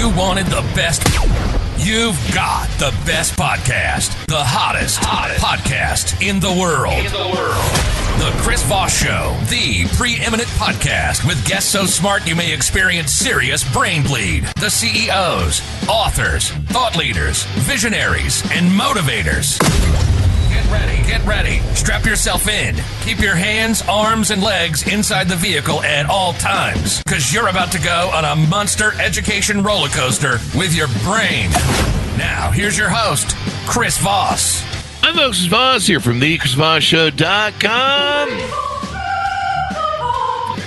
you wanted the best, you've got the best podcast. The hottest podcast in the world. The Chris Voss Show, the preeminent podcast with guests so smart you may experience serious brain bleed. The CEOs, authors, thought leaders, visionaries, and motivators. Get ready. Strap yourself in. Keep your hands, arms, and legs inside the vehicle at all times, because you're about to go on a monster education roller coaster with your brain. Now, here's your host, Chris Voss. I'm Chris Voss here from thechrisvossshow.com.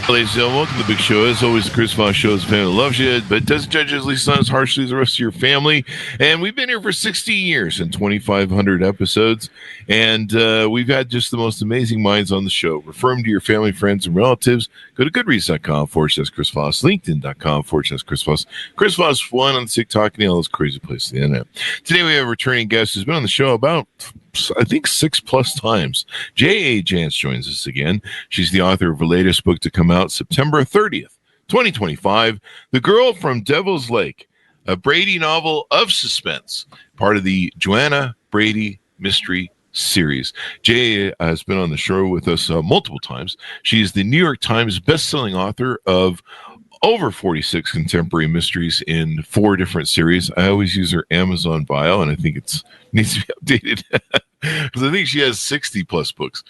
Ladies and gentlemen, welcome to the big show. As always, the Chris Voss Show is a family that loves you, but doesn't judge you, at least not as harshly as the rest of your family. And we've been here for 16 years and 2,500 episodes. And we've had just the most amazing minds on the show. Refer them to your family, friends, and relatives. Go to goodreads.com/Chris Voss, LinkedIn.com/Chris Voss, Chris Voss 1 on TikTok, and all those crazy places on the internet. Today we have a returning guest who's been on the show about, I think, 6+ times. Jance joins us again. She's the author of her latest book to come out September 30th, 2025, The Girl from Devil's Lake, a Brady novel of suspense, part of the Joanna Brady mystery series. Jay has been on the show with us multiple times. She's the New York Times bestselling author of over 46 contemporary mysteries in 4 different series. I always use her Amazon bio, and I think it needs to be updated because I think she has 60+ books.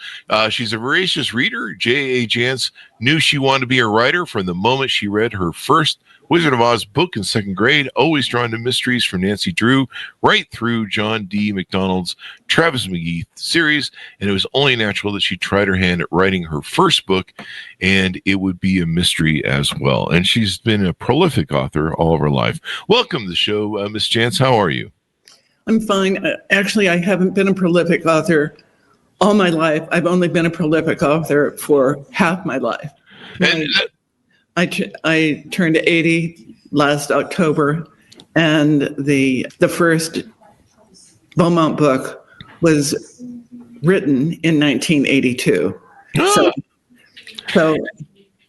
She's a voracious reader. J.A. Jance knew she wanted to be a writer from the moment she read her first Wizard of Oz book in 2nd grade, always drawn to mysteries from Nancy Drew, right through John D. MacDonald's Travis McGee series, and it was only natural that she tried her hand at writing her first book, and it would be a mystery as well. And she's been a prolific author all of her life. Welcome to the show, Miss Jance. How are you? I'm fine. Actually, I haven't been a prolific author all my life. I've only been a prolific author for half my life. And I turned 80 last October, and the first Beaumont book was written in 1982. So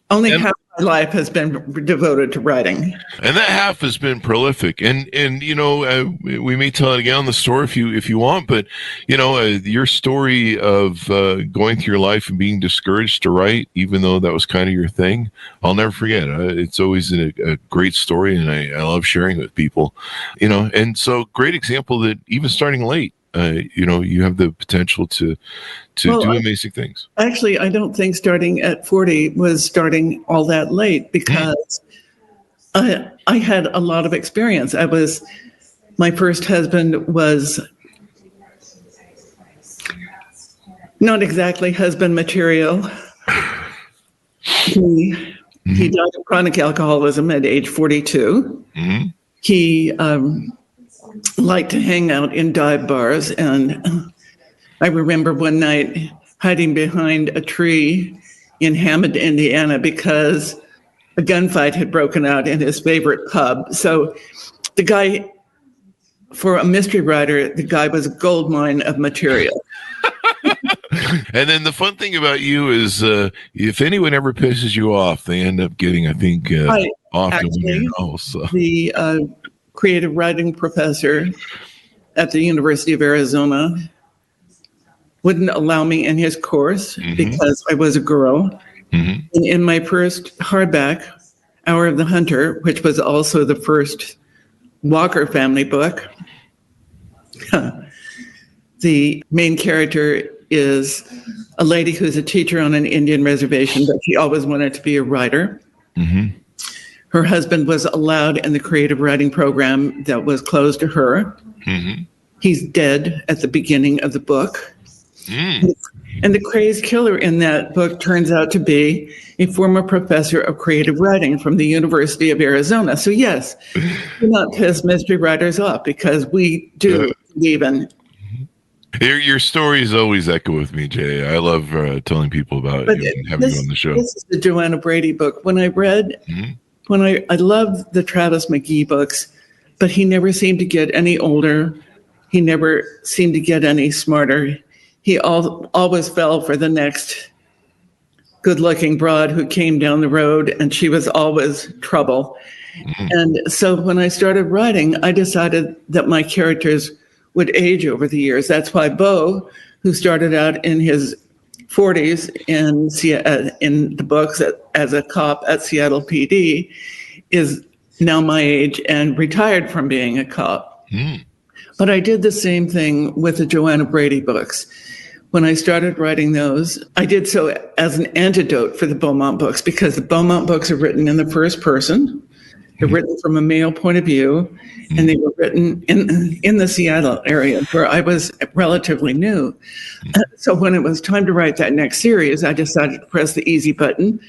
only half my life has been devoted to writing. And that half has been prolific. And you know, we may tell it again on the story if you want, but you know, your story of going through your life and being discouraged to write, even though that was kind of your thing, I'll never forget. It's always a great story, and I love sharing it with people. You know, and so great example that even starting late, you know, you have the potential to do amazing things. Actually, I don't think starting at 40 was starting all that late, because I had a lot of experience. My first husband was not exactly husband material. He died of chronic alcoholism at age 42. Mm-hmm. He liked to hang out in dive bars, and I remember one night hiding behind a tree in Hammond, Indiana, because a gunfight had broken out in his favorite pub. So the guy, for a mystery writer, the guy was a gold mine of material. And then the fun thing about you is if anyone ever pisses you off, they end up getting, I think, off in your nose. So. The creative writing professor at the University of Arizona wouldn't allow me in his course because I was a girl. Mm-hmm. And in my first hardback, Hour of the Hunter, which was also the first Walker family book, the main character is a lady who's a teacher on an Indian reservation, but she always wanted to be a writer. Mm-hmm. Her husband was allowed in the creative writing program that was closed to her. Mm-hmm. He's dead at the beginning of the book. Mm. And the crazed killer in that book turns out to be a former professor of creative writing from the University of Arizona. So yes, do not piss mystery writers off, because we do believe in. Your stories always echo with me, Jay. I love telling people about it and having you on the show. This is the Joanna Brady book. When I read, when I loved the Travis McGee books, but he never seemed to get any older. He never seemed to get any smarter. He always fell for the next good-looking broad who came down the road, and she was always trouble. And so when I started writing, I decided that my characters would age over the years. That's why Beau, who started out in his 40s in the books as a cop at Seattle PD, is now my age and retired from being a cop. But I did the same thing with the Joanna Brady books. When I started writing those, I did so as an antidote for the Beaumont books, because the Beaumont books are written in the first person. They're written from a male point of view, and they were written in the Seattle area where I was relatively new. So when it was time to write that next series, I decided to press the easy button.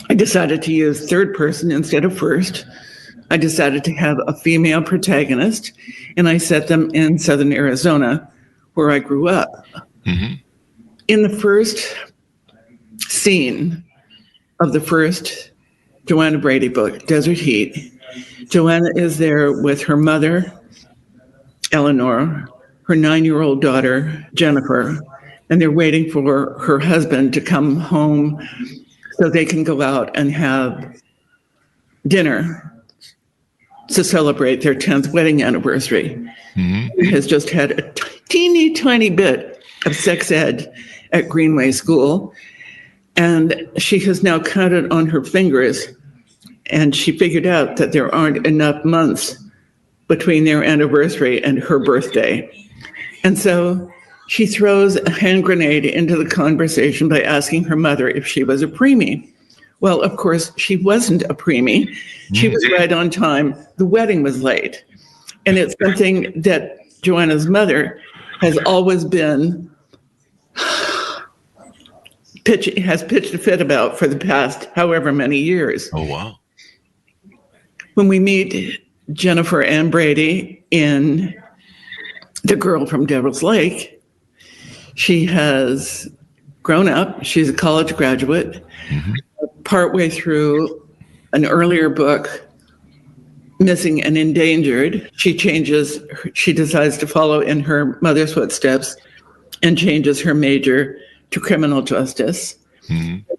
I decided to use third person instead of first. I decided to have a female protagonist, and I set them in southern Arizona, where I grew up. In the first scene of the first Joanna Brady book, Desert Heat, Joanna is there with her mother, Eleanor, her 9-year-old daughter, Jennifer, and they're waiting for her husband to come home so they can go out and have dinner to celebrate their 10th wedding anniversary. She has just had a teeny tiny bit of sex ed at Greenway School, and she has now counted on her fingers, and she figured out that there aren't enough months between their anniversary and her birthday. And so she throws a hand grenade into the conversation by asking her mother if she was a preemie. Well, of course, she wasn't a preemie. She was right on time. The wedding was late. And it's something that Joanna's mother has always been has pitched a fit about for the past however many years. Oh, wow. When we meet Jennifer Ann Brady in The Girl from Devil's Lake, she has grown up. She's a college graduate. Partway through an earlier book, Missing and Endangered, she decides to follow in her mother's footsteps and changes her major to criminal justice.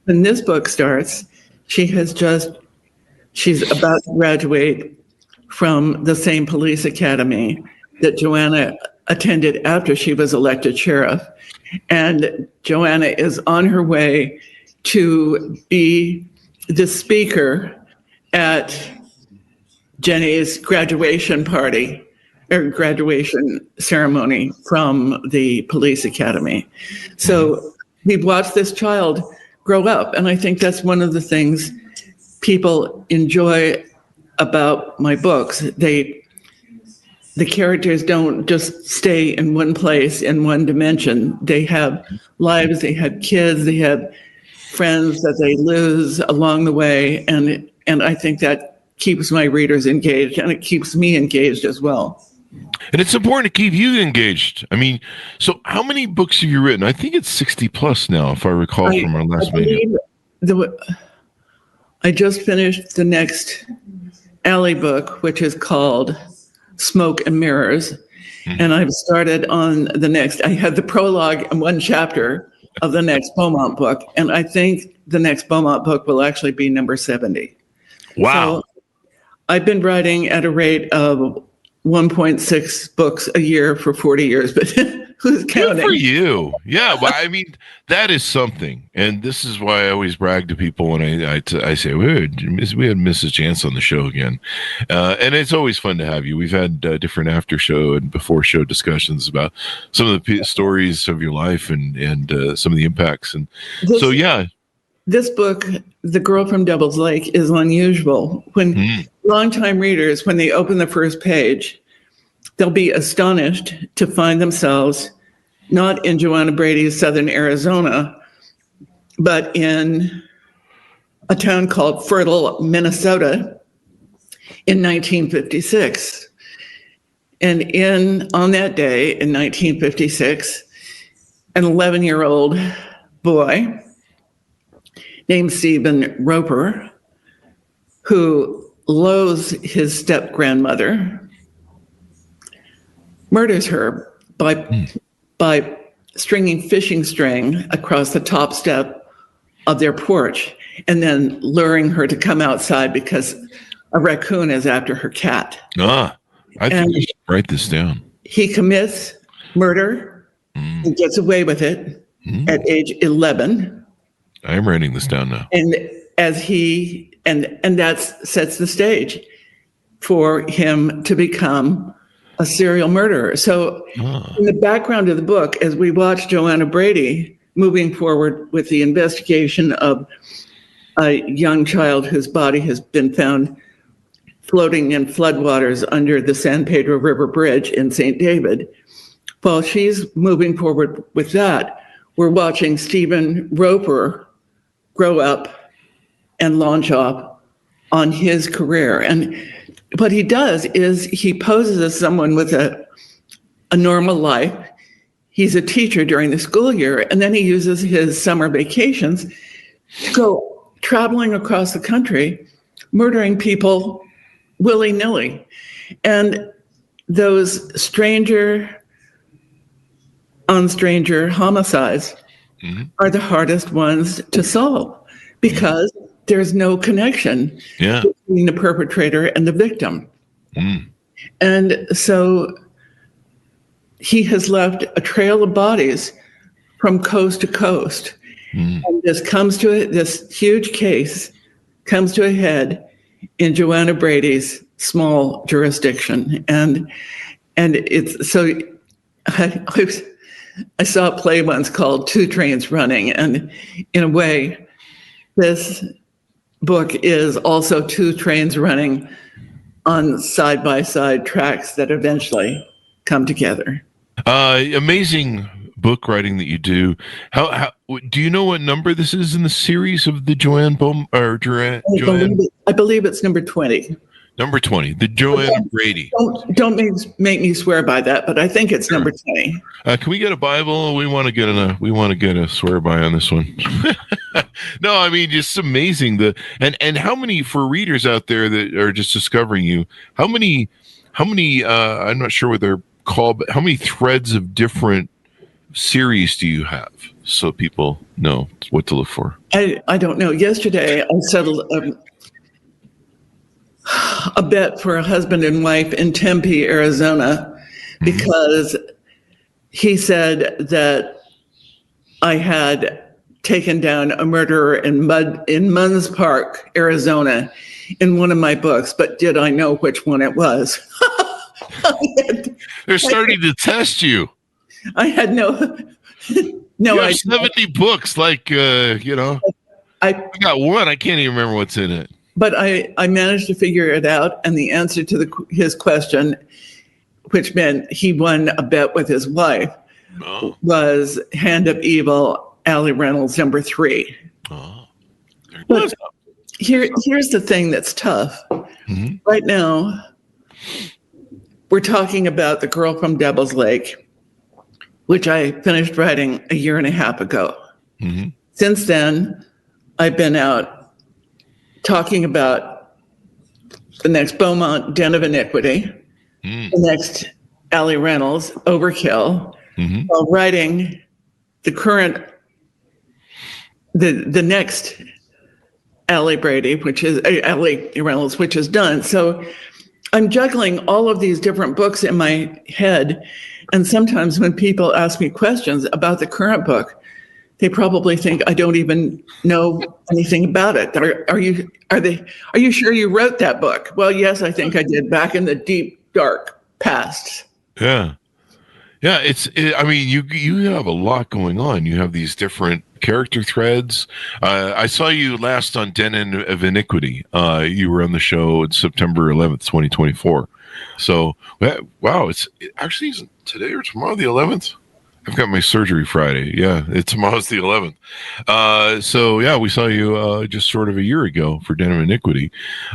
When this book starts, she's about to graduate from the same police academy that Joanna attended after she was elected sheriff. And Joanna is on her way to be the speaker at Jenny's graduation party or graduation ceremony from the police academy. So we've watched this child grow up. And I think that's one of the things people enjoy about my books. The characters don't just stay in one place, in one dimension. They have lives, they have kids, they have friends that they lose along the way. And I think that keeps my readers engaged, and it keeps me engaged as well. And it's important to keep you engaged. I mean, so how many books have you written? I think it's 60 plus now, if I recall from our last meeting. I just finished the next Alley book, which is called Smoke and Mirrors. And I've started on the next. I had the prologue and one chapter of the next Beaumont book. And I think the next Beaumont book will actually be number 70. Wow. So I've been writing at a rate of 1.6 books a year for 40 years, but who's counting? Good for you. Yeah, well, I mean, that is something. And this is why I always brag to people when I say, we had Mrs. Jance on the show again. And it's always fun to have you. We've had different after show and before show discussions about some of the stories of your life and some of the impacts. And so, yeah. This book, The Girl from Devil's Lake, is unusual. When longtime readers, when they open the first page, they'll be astonished to find themselves not in Joanna Brady's southern Arizona, but in a town called Fertile, Minnesota in 1956. And on that day in 1956, an 11-year-old boy named Stephen Roper, who loathes his step-grandmother, murders her by stringing fishing string across the top step of their porch and then luring her to come outside because a raccoon is after her cat. I think I should write this down. He commits murder and gets away with it at age 11. I am writing this down now. And that sets the stage for him to become a serial murderer. So in the background of the book, as we watch Joanna Brady moving forward with the investigation of a young child whose body has been found floating in floodwaters under the San Pedro River Bridge in St. David, while she's moving forward with that, we're watching Stephen Roper grow up and launch off on his career. And what he does is he poses as someone with a normal life. He's a teacher during the school year, and then he uses his summer vacations to go traveling across the country, murdering people willy-nilly. And those stranger on stranger homicides are the hardest ones to solve because there's no connection between the perpetrator and the victim. And so he has left a trail of bodies from coast to coast. And this huge case comes to a head in Joanna Brady's small jurisdiction. And it's so I saw a play once called Two Trains Running. And in a way, this book is also two trains running on side-by-side tracks that eventually come together. Amazing book writing that you do. How do you know what number this is in the series of the Joanne? I believe it's number 20. Number 20, the Joanna Brady. Don't make me swear by that, but I think it's number 20. Can we get a Bible? We want to get a swear by on this one. No, I mean, just amazing. And how many, for readers out there that are just discovering you, how many I'm not sure what they're called, but how many threads of different series do you have so people know what to look for? I don't know. Yesterday I settled a bet for a husband and wife in Tempe, Arizona, because he said that I had taken down a murderer in Munns Park, Arizona, in one of my books, but did I know which one it was? They're starting to test you. I had no you have idea. 70 books, I got one. I can't even remember what's in it. But I managed to figure it out, and the answer to his question, which meant he won a bet with his wife, was Hand of Evil, Allie Reynolds, number 3. But here's the thing that's tough. Right now, we're talking about The Girl from Devil's Lake, which I finished writing a year and a half ago. Since then, I've been out talking about the next Beaumont Den of Iniquity, the next Allie Reynolds, Overkill, while writing the next Allie Brady, which is Allie Reynolds, which is done. So I'm juggling all of these different books in my head. And sometimes when people ask me questions about the current book, they probably think I don't even know anything about it. Are you sure you wrote that book? Well, yes, I think I did, back in the deep, dark past. Yeah. I mean, you have a lot going on. You have these different character threads. I saw you last on Den of Iniquity. You were on the show on September 11th, 2024. So, wow, it actually isn't today or tomorrow the 11th. I've got my surgery Friday. Yeah, tomorrow's the 11th. So yeah, we saw you just sort of a year ago for Den of Iniquity.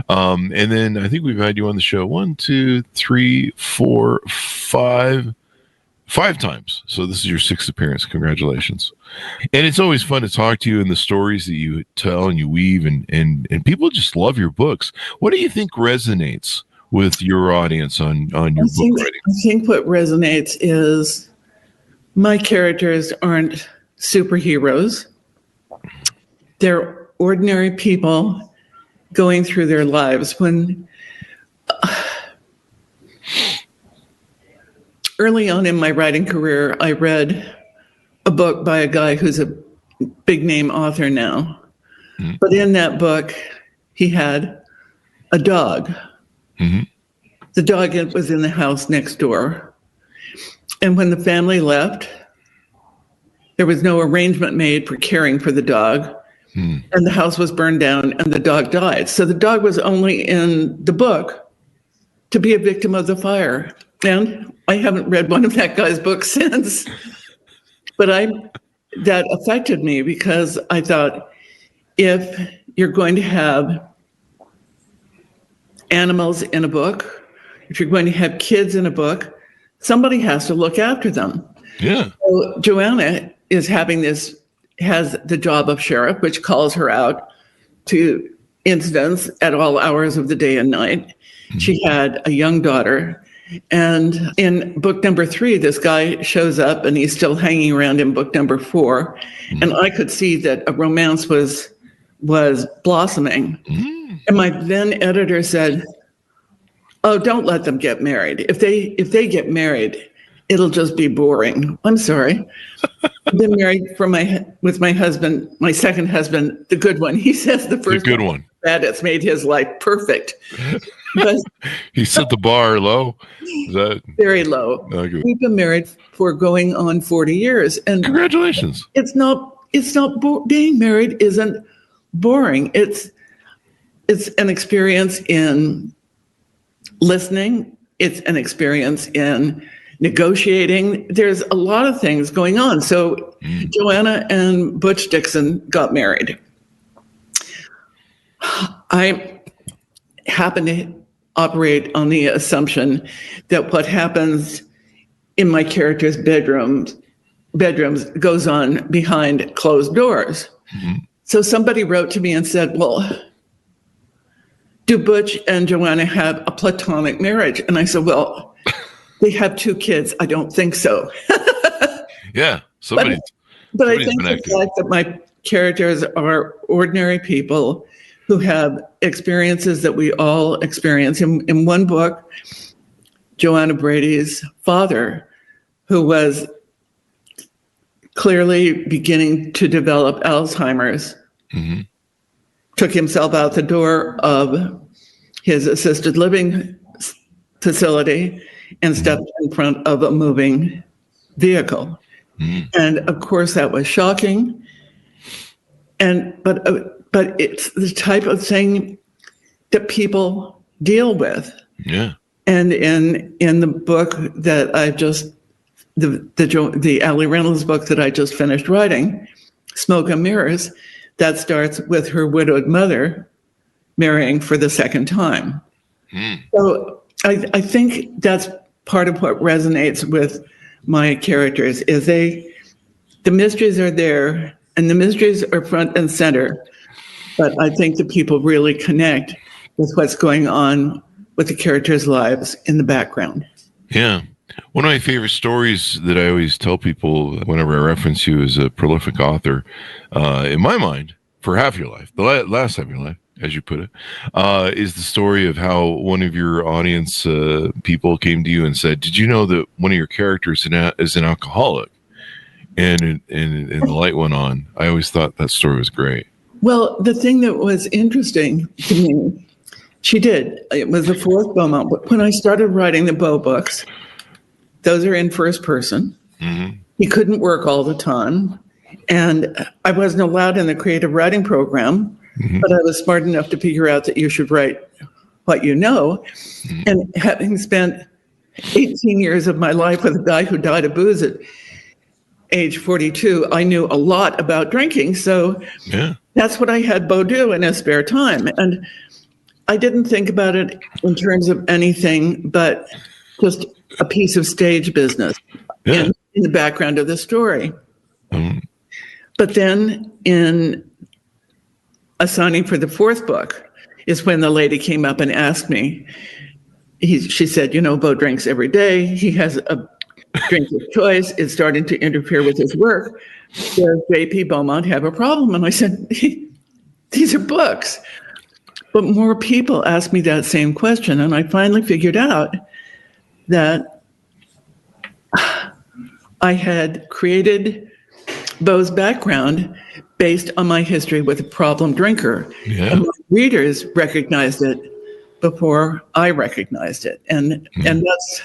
And then I think we've had you on the show 1, 2, 3, 4, 5 times. So this is your 6th appearance. Congratulations. And it's always fun to talk to you and the stories that you tell and you weave and people just love your books. What do you think resonates with your audience on your book writing? I think what resonates is my characters aren't superheroes. they're ordinary people going through their lives. When early on in my writing career, I read a book by a guy who's a big name author now. Mm-hmm. But in that book, he had a dog. Mm-hmm. The dog was in the house next door. And when the family left, there was no arrangement made for caring for the dog. And the house was burned down and the dog died. So the dog was only in the book to be a victim of the fire. And I haven't read one of that guy's books since. But that affected me because I thought, if you're going to have animals in a book, if you're going to have kids in a book, somebody has to look after them. Yeah. So Joanna has the job of sheriff, which calls her out to incidents at all hours of the day and night. Mm-hmm. She had a young daughter. And in book number 3, this guy shows up and he's still hanging around in book number 4. Mm-hmm. And I could see that a romance was blossoming. Mm-hmm. And my then editor said, "Oh, don't let them get married. If they get married, it'll just be boring." I'm sorry. I've been married with my husband, my second husband, the good one. He says the first good one. That it's made his life perfect. But he set the bar low. Is that very low? Okay. We've been married for going on 40 years, and congratulations. It's not being married isn't boring. It's an experience in listening. It's an experience in negotiating. There's a lot of things going on. So Joanna and Butch Dixon got married. I happen to operate on the assumption that what happens in my character's bedrooms goes on behind closed doors. Mm-hmm. So somebody wrote to me and said, "Well, do Butch and Joanna have a platonic marriage?" And I said, "Well, they have 2 kids. I don't think so." Yeah. But I think the fact that my characters are ordinary people who have experiences that we all experience. In one book, Joanna Brady's father, who was clearly beginning to develop Alzheimer's, mm-hmm. took himself out the door of his assisted living facility and stepped in front of a moving vehicle. Mm-hmm. And of course, that was shocking. But it's the type of thing that people deal with. Yeah. And in the book that I just, the Allie Reynolds book that I just finished writing, Smoke and Mirrors, that starts with her widowed mother marrying for the second time. So I think that's part of what resonates with my characters is the mysteries are there and the mysteries are front and center. But I think that people really connect with what's going on with the characters' lives in the background. Yeah. One of my favorite stories that I always tell people whenever I reference you as a prolific author, in my mind, for half your life, the last half of your life, as you put it, is the story of how one of your audience people came to you and said, "Did you know that one of your characters is an alcoholic?" And the light went on. I always thought that story was great. Well, the thing that was interesting to me, she did. It was the 4th Beaumont book. When I started writing the Beau books, those are in first person. Mm-hmm. He couldn't work all the time. And I wasn't allowed in the creative writing program, mm-hmm. but I was smart enough to figure out that you should write what you know. Mm-hmm. And having spent 18 years of my life with a guy who died of booze at age 42, I knew a lot about drinking. So yeah. That's what I had Beau do in his spare time. And I didn't think about it in terms of anything but just a piece of stage business in the background of the story. Mm-hmm. But then in assigning for the 4th book is when the lady came up and asked me, she said, "Beau drinks every day. He has a drink of choice. It's starting to interfere with his work. Does J.P. Beaumont have a problem?" And I said, these are books. But more people ask me that same question. And I finally figured out that I had created Beau's background based on my history with a problem drinker. Yeah. And my readers recognized it before I recognized it. And that's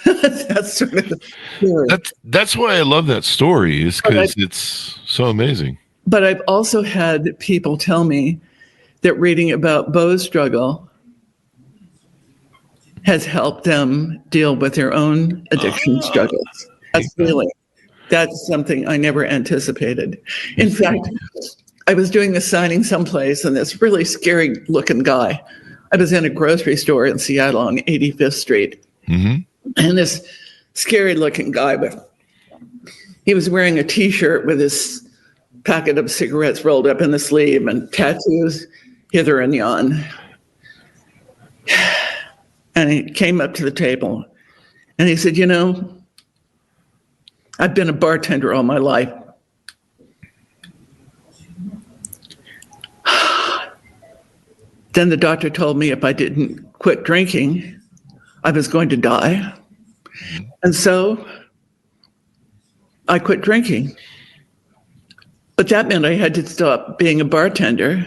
sort of the theory. That's why I love that story, is because it's so amazing. But I've also had people tell me that reading about Beau's struggle has helped them deal with their own addiction struggles. That's something I never anticipated. In fact, I was doing a signing someplace, and this really scary looking guy, I was in a grocery store in Seattle on 85th Street. And this scary looking guy, he was wearing a t-shirt with his packet of cigarettes rolled up in the sleeve and tattoos hither and yon. And he came up to the table and he said, you know, I've been a bartender all my life. Then the doctor told me if I didn't quit drinking, I was going to die. And so I quit drinking. But that meant I had to stop being a bartender.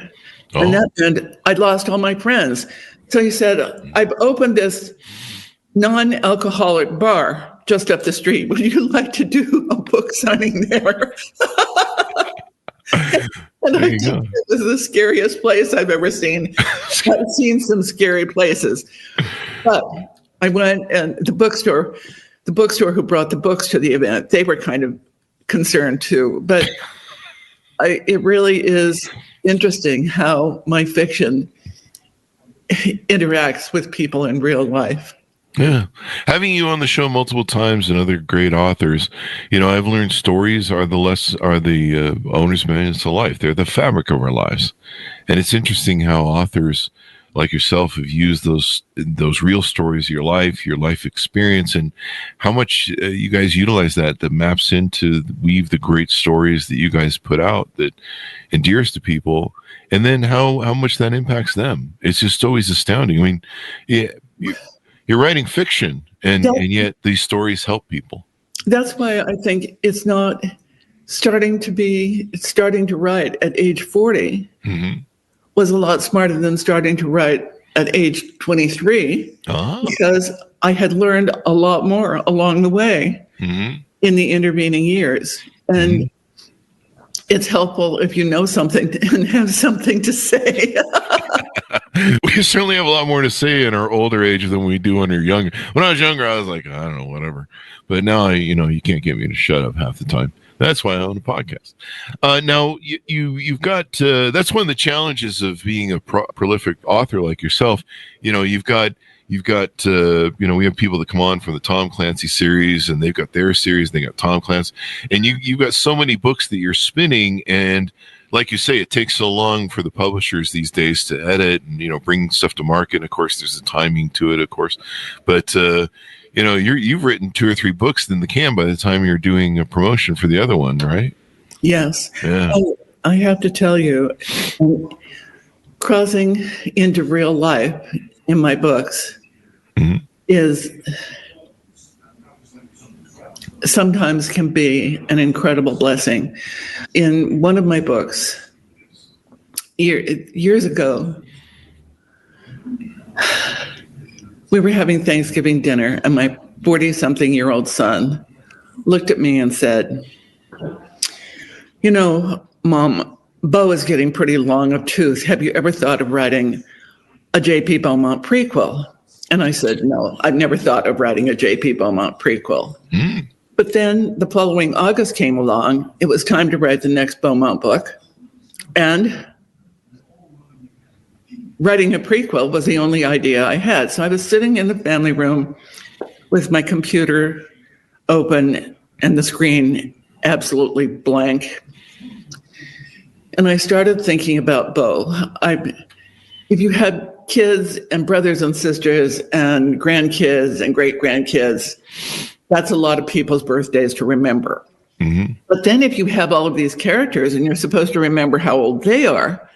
Oh. And that meant I'd lost all my friends. So he said, I've opened this non-alcoholic bar just up the street. Would you like to do a book signing there? And I think it was the scariest place I've ever seen. I've seen some scary places. But I went, and the bookstore who brought the books to the event, they were kind of concerned too. But it really is interesting how my fiction interacts with people in real life. Yeah. Having you on the show multiple times and other great authors, you know, I've learned stories are the owner's manuals to life. They're the fabric of our lives. And it's interesting how authors like yourself have used those real stories of your life experience, and how much you guys utilize that maps into weave the great stories that you guys put out that endears to people, and then how much that impacts them. It's just always astounding. I mean, you're writing fiction, and yet these stories help people. That's why I think it's not starting to write at age 40 was a lot smarter than starting to write at age 23, because I had learned a lot more along the way in the intervening years. And it's helpful if you know something and have something to say. We certainly have a lot more to say in our older age than we do when we're younger. When I was younger, I was like, I don't know, whatever. But now, you can't get me to shut up half the time. That's why I own a podcast. Now, you've got that's one of the challenges of being a prolific author like yourself. You know, you've got we have people that come on from the Tom Clancy series, and they've got their series. They got Tom Clancy, and you've got so many books that you're spinning. And like you say, it takes so long for the publishers these days to edit and bring stuff to market. And of course, there's a timing to it, of course, but. You've written 2 or 3 books in the can by the time you're doing a promotion for the other one, right? Yes. Yeah. I have to tell you, crossing into real life in my books is sometimes can be an incredible blessing. In one of my books, years ago, we were having Thanksgiving dinner, and my 40-something-year-old son looked at me and said, Mom, Beau is getting pretty long of tooth. Have you ever thought of writing a J.P. Beaumont prequel? And I said, no, I've never thought of writing a J.P. Beaumont prequel. But then the following August came along. It was time to write the next Beaumont book. And writing a prequel was the only idea I had. So I was sitting in the family room with my computer open and the screen absolutely blank. And I started thinking about Beau. If you had kids and brothers and sisters and grandkids and great-grandkids, that's a lot of people's birthdays to remember. But then if you have all of these characters and you're supposed to remember how old they are,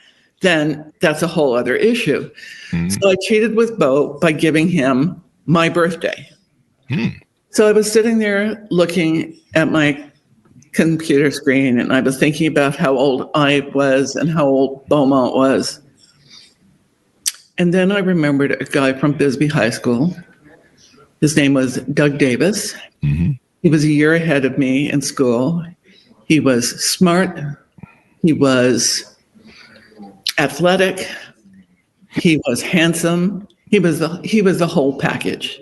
then that's a whole other issue. So I cheated with Bo by giving him my birthday. So I was sitting there looking at my computer screen, and I was thinking about how old I was and how old Beaumont was. And then I remembered a guy from Bisbee High School. His name was Doug Davis. He was a year ahead of me in school. He was smart. He was athletic. He was handsome. He was the whole package.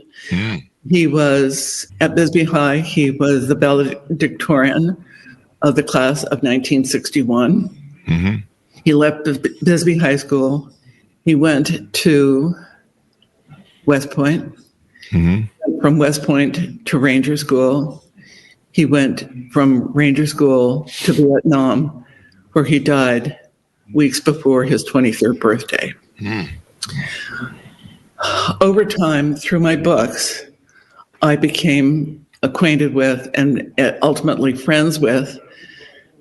He was at Bisbee High. He was the valedictorian of the class of 1961. He left Bisbee High School. He went to West Point. From West Point to Ranger School. He went from Ranger School to Vietnam, where he died weeks before his 23rd birthday. Over time, through my books, I became acquainted with and ultimately friends with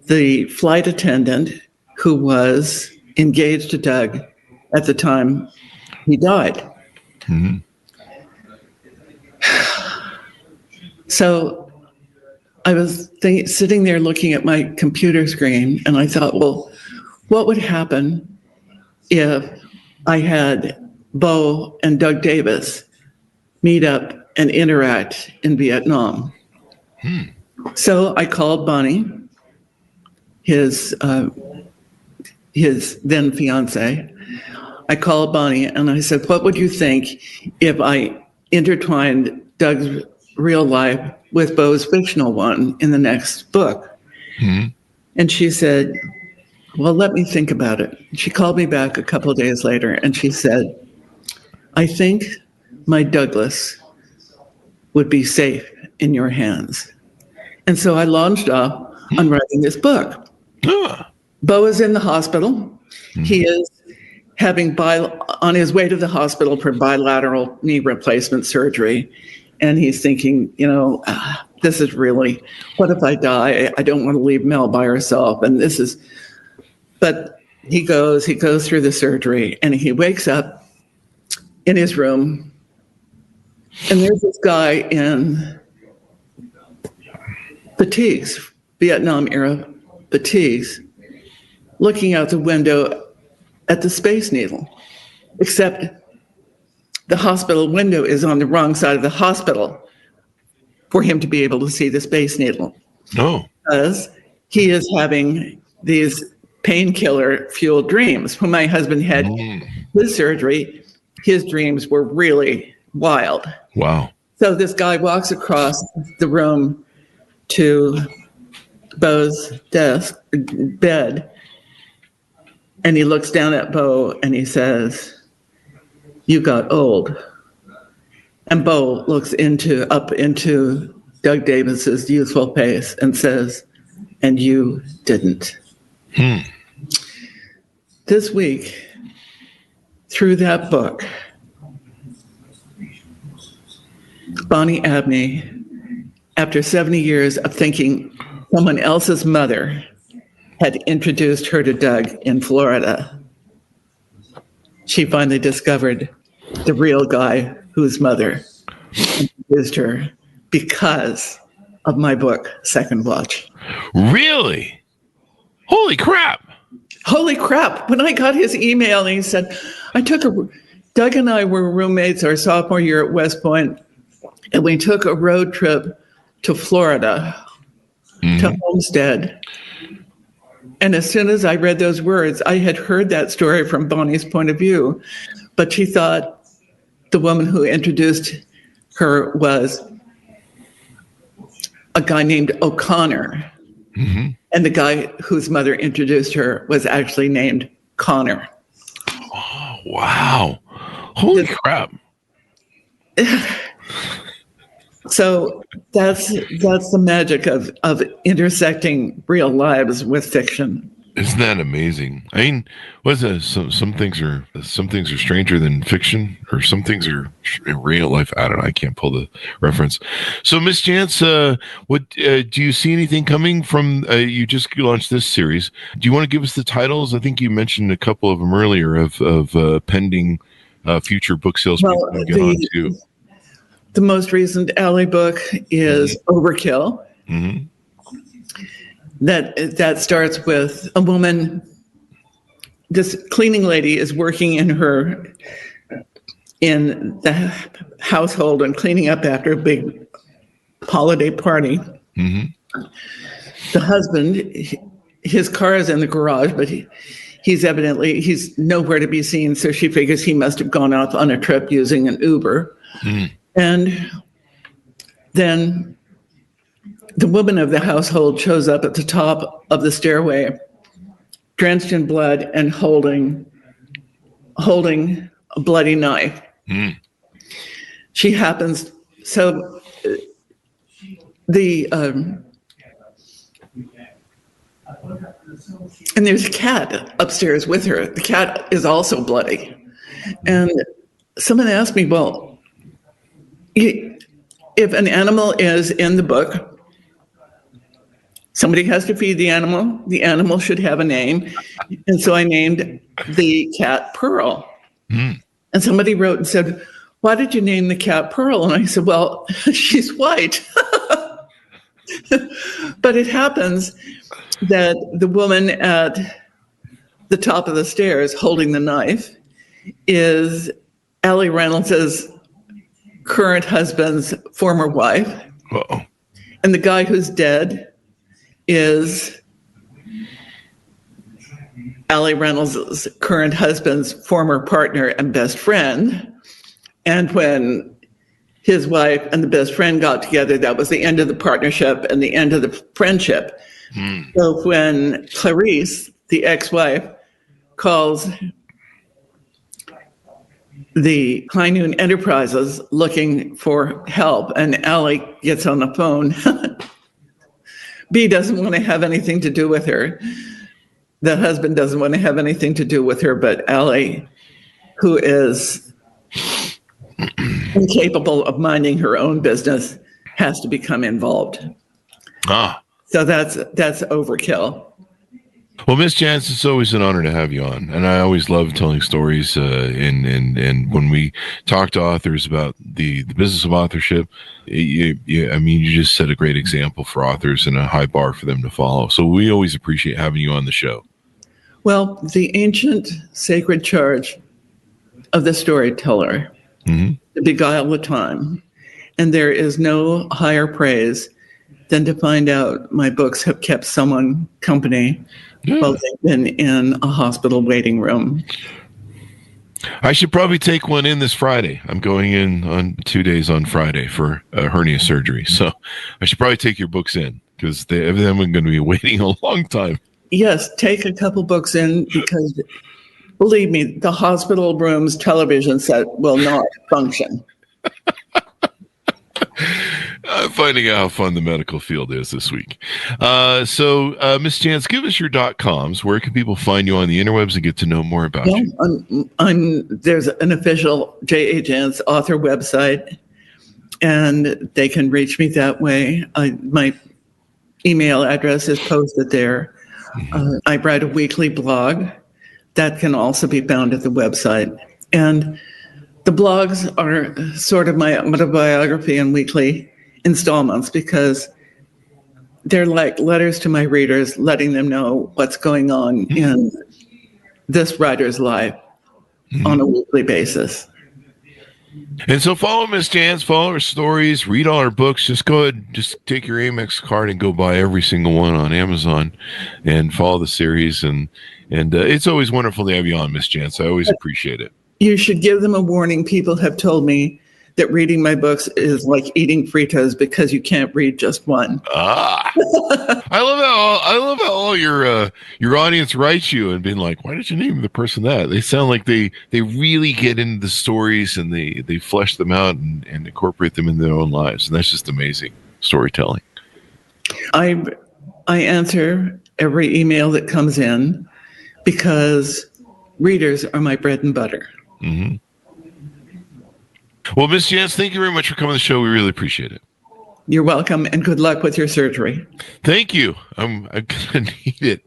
the flight attendant who was engaged to Doug at the time he died. So I was sitting there looking at my computer screen, and I thought, well, what would happen if I had Bo and Doug Davis meet up and interact in Vietnam? So I called Bonnie, his then fiance. I called Bonnie and I said, what would you think if I intertwined Doug's real life with Bo's fictional one in the next book? And she said, well, let me think about it. She called me back a couple of days later and she said, I think my Douglas would be safe in your hands. And so I launched off on writing this book. Bo is in the hospital. He is having on his way to the hospital for bilateral knee replacement surgery. And he's thinking, this is really, what if I die? I don't want to leave Mel by herself. And but he goes through the surgery and he wakes up in his room. And there's this guy in fatigues, Vietnam era fatigues, looking out the window at the Space Needle, except the hospital window is on the wrong side of the hospital for him to be able to see the Space Needle. Because he is having these painkiller fueled dreams. When my husband had his surgery, his dreams were really wild. Wow. So this guy walks across the room to Bo's bed, and he looks down at Bo and he says, you got old. And Bo looks up into Doug Davis's youthful face and says, and you didn't. This week, through that book, Bonnie Abney, after 70 years of thinking someone else's mother had introduced her to Doug in Florida, she finally discovered the real guy whose mother introduced her because of my book, Second Watch. Really? Holy crap. Holy crap. When I got his email and he said, Doug and I were roommates our sophomore year at West Point, and we took a road trip to Florida, to Homestead. And as soon as I read those words, I had heard that story from Bonnie's point of view, but she thought the woman who introduced her was a guy named O'Connor. And the guy whose mother introduced her was actually named Connor. Oh, wow. Holy crap. So that's the magic of intersecting real lives with fiction. Isn't that amazing? I mean, what's that? Some things are stranger than fiction, or some things are in real life. I don't know. I can't pull the reference. So, Miss Jance, what do you see anything coming from? You just launched this series. Do you want to give us the titles? I think you mentioned a couple of them earlier of pending future book sales. Well, Get on to. The most recent Alley book is Overkill. Mm-hmm. That starts with a woman. This cleaning lady is working in the household and cleaning up after a big holiday party. Mm-hmm. The husband, his car is in the garage, but he's nowhere to be seen. So she figures he must have gone off on a trip using an Uber. Mm-hmm. And then the woman of the household shows up at the top of the stairway, drenched in blood and holding a bloody knife. Mm. She happens, so and there's a cat upstairs with her. The cat is also bloody. And someone asked me, well, if an animal is in the book, somebody has to feed the animal. The animal should have a name. And so I named the cat Pearl. Mm. And somebody wrote and said, why did you name the cat Pearl? And I said, well, she's white. But it happens that the woman at the top of the stairs holding the knife is Allie Reynolds' current husband's former wife. Uh-oh. And the guy who's dead is Allie Reynolds' current husband's former partner and best friend. And when his wife and the best friend got together, that was the end of the partnership and the end of the friendship. Mm. So when Clarice, the ex-wife, calls the High Noon Enterprises looking for help, and Allie gets on the phone, B doesn't want to have anything to do with her. The husband doesn't want to have anything to do with her, but Allie, who is incapable of minding her own business, has to become involved. So that's Overkill. Well, Miss Jance, it's always an honor to have you on, and I always love telling stories. And when we talk to authors about the business of authorship, you just set a great example for authors and a high bar for them to follow. So we always appreciate having you on the show. Well, the ancient sacred charge of the storyteller to beguile the time, and there is no higher praise than to find out my books have kept someone company. Yeah. Well, they've been in a hospital waiting room. I should probably take one in this Friday. I'm going in on 2 days on Friday for a hernia surgery. So I should probably take your books in because them are going to be waiting a long time. Yes, take a couple books in because, believe me, the hospital room's television set will not function. I'm finding out how fun the medical field is this week. So, Miss Jance, give us your .coms. Where can people find you on the interwebs and get to know more about you? There's an official J.A. Jance author website, and they can reach me that way. My email address is posted there. I write a weekly blog that can also be found at the website. And the blogs are sort of my autobiography and weekly installments because they're like letters to my readers, letting them know what's going on in this writer's life on a weekly basis. And so follow Miss Jance, follow her stories, read all her books. Just go ahead, just take your Amex card and go buy every single one on Amazon and follow the series. And it's always wonderful to have you on, Miss Jance. I always appreciate it. You should give them a warning. People have told me that reading my books is like eating Fritos because you can't read just one. I love how all your audience writes you and being like, why did you name the person that? They sound like they really get into the stories and they flesh them out and incorporate them in their own lives. And that's just amazing storytelling. I answer every email that comes in because readers are my bread and butter. Mm-hmm. Well, Miss Jance, thank you very much for coming to the show. We really appreciate it. You're welcome, and good luck with your surgery. Thank you. I'm gonna need it.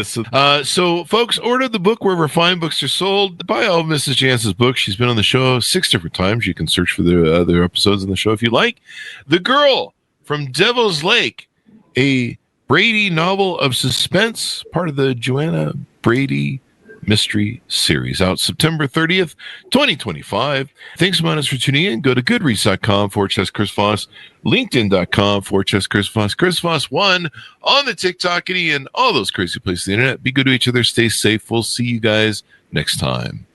So folks, order the book wherever fine books are sold. Buy all of Mrs. Jance's books. She's been on the show 6 different times. You can search for the other episodes on the show if you like. The Girl from Devil's Lake, a Brady novel of suspense, part of the Joanna Brady mystery series, out September 30th, 2025. Thanks a lot for tuning in. Go to goodreads.com/Chris Voss, LinkedIn.com/Chris Voss, Chris Voss 1 on the TikTok and all those crazy places on the internet. Be good to each other. Stay safe. We'll see you guys next time.